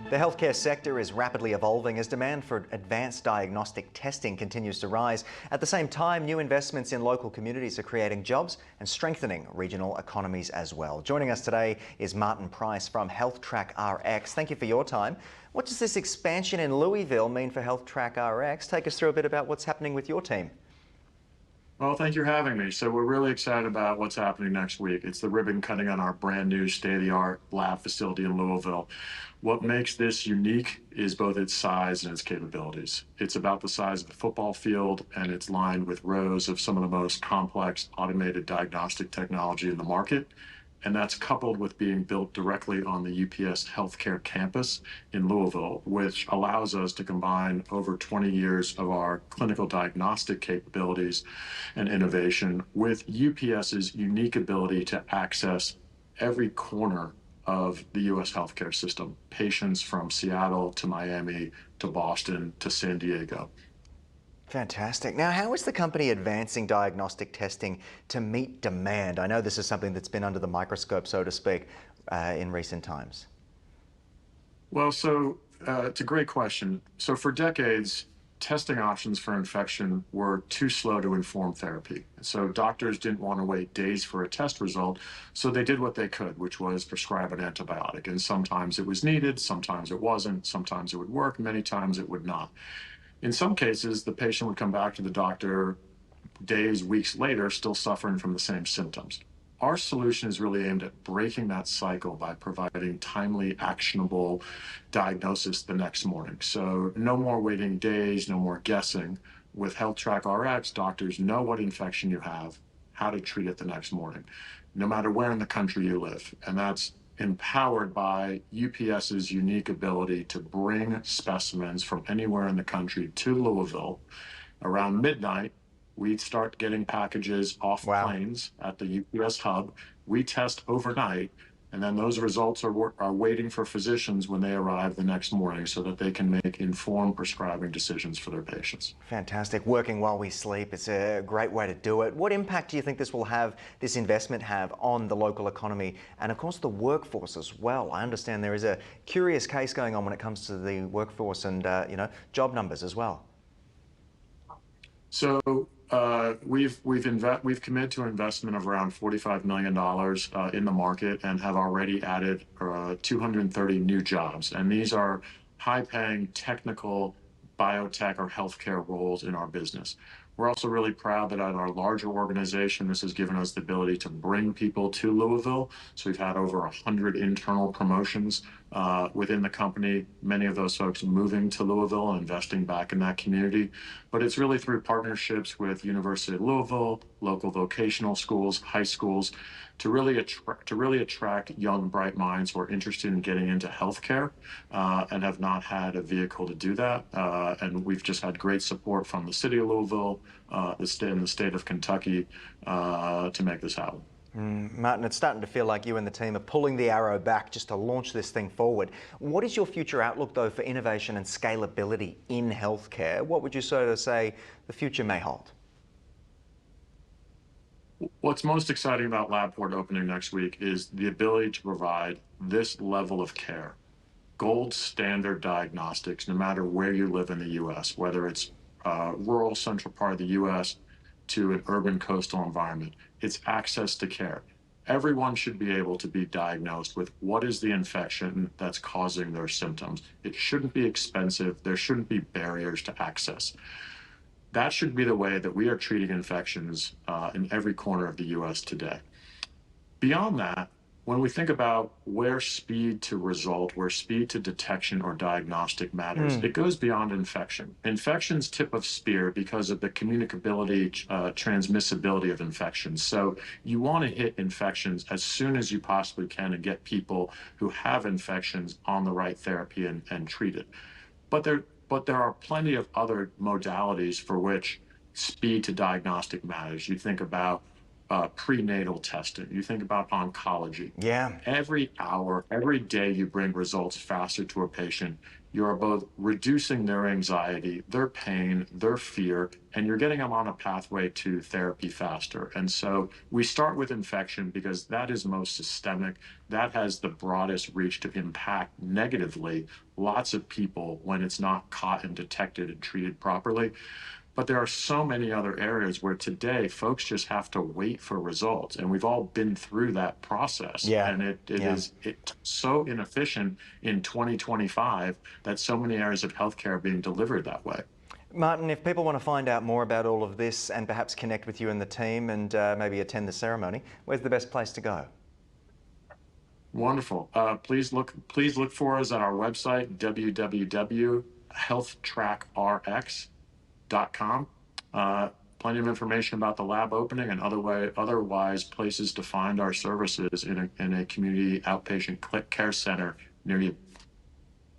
The healthcare sector is rapidly evolving as demand for advanced diagnostic testing continues to rise. At the same time, new investments in local communities are creating jobs and strengthening regional economies as well. Joining us today is Martin Price from HealthTrackRx. Thank you for your time. What does this expansion in Louisville mean for HealthTrackRx? Take us through a bit about what's happening with your team. Well, thank you for having me. So we're really excited about what's happening next week. It's the ribbon cutting on our brand new state-of-the-art lab facility in Louisville. What makes this unique is both its size and its capabilities. It's about the size of the football field, and it's lined with rows of some of the most complex automated diagnostic technology in the market. And that's coupled with being built directly on the UPS healthcare campus in Louisville, which allows us to combine over 20 years of our clinical diagnostic capabilities and innovation with UPS's unique ability to access every corner of the US healthcare system, patients from Seattle to Miami to Boston to San Diego. Fantastic. Now, how is the company advancing diagnostic testing to meet demand? I know this is something that's been under the microscope, so to speak, in recent times. Well, it's a great question. So for decades, testing options for infection were too slow to inform therapy. So doctors didn't want to wait days for a test result, so they did what they could, which was prescribe an antibiotic. And sometimes it was needed, sometimes it wasn't, sometimes it would work, many times it would not. In some cases, the patient would come back to the doctor days, weeks later, still suffering from the same symptoms. Our solution is really aimed at breaking that cycle by providing timely, actionable diagnosis the next morning. So no more waiting days, no more guessing. With HealthTrackRx, doctors know what infection you have, how to treat it the next morning, no matter where in the country you live. And that's empowered by UPS's unique ability to bring specimens from anywhere in the country to Louisville. Around midnight, we'd start getting packages off Wow. planes at the UPS hub. We test overnight, and then those results are waiting for physicians when they arrive the next morning so that they can make informed prescribing decisions for their patients. Fantastic. Working while we sleep. It's a great way to do it. What impact do you think this investment have on the local economy and, of course, the workforce as well? I understand there is a curious case going on when it comes to the workforce and, job numbers as well. So we've committed to an investment of around $45 million in the market and have already added 230 new jobs. And these are high-paying technical biotech or healthcare roles in our business. We're also really proud that at our larger organization, this has given us the ability to bring people to Louisville. So we've had over 100 internal promotions within the company, many of those folks moving to Louisville and investing back in that community. But it's really through partnerships with University of Louisville, local vocational schools, high schools, to really attract young, bright minds who are interested in getting into healthcare and have not had a vehicle to do that. And we've just had great support from the city of Louisville, the state of Kentucky to make this happen. Martin, it's starting to feel like you and the team are pulling the arrow back just to launch this thing forward. What is your future outlook, though, for innovation and scalability in healthcare? What would you sort of say the future may hold? What's most exciting about LabPort opening next week is the ability to provide this level of care, gold standard diagnostics, no matter where you live in the US, whether it's rural central part of the US to an urban coastal environment. It's access to care. Everyone should be able to be diagnosed with what is the infection that's causing their symptoms. It shouldn't be expensive. There shouldn't be barriers to access. That should be the way that we are treating infections in every corner of the US today. Beyond that, when we think about where speed to result, where speed to detection or diagnostic matters, it goes beyond infection. Infection's tip of spear because of the communicability, transmissibility of infections. So you want to hit infections as soon as you possibly can and get people who have infections on the right therapy and treated. But there are plenty of other modalities for which speed to diagnostic matters. You think about prenatal testing, you think about oncology. Yeah. Every hour, every day you bring results faster to a patient, you're both reducing their anxiety, their pain, their fear, and you're getting them on a pathway to therapy faster. And so we start with infection because that is most systemic. That has the broadest reach to impact negatively lots of people when it's not caught and detected and treated properly. But there are so many other areas where today folks just have to wait for results. And we've all been through that process. Yeah. And it Yeah. is so inefficient in 2025 that so many areas of healthcare are being delivered that way. Martin, if people want to find out more about all of this and perhaps connect with you and the team and maybe attend the ceremony, where's the best place to go? Wonderful. Please look for us at our website, www.healthtrackrx.com. Plenty of information about the lab opening and otherwise places to find our services in a community outpatient care center near you.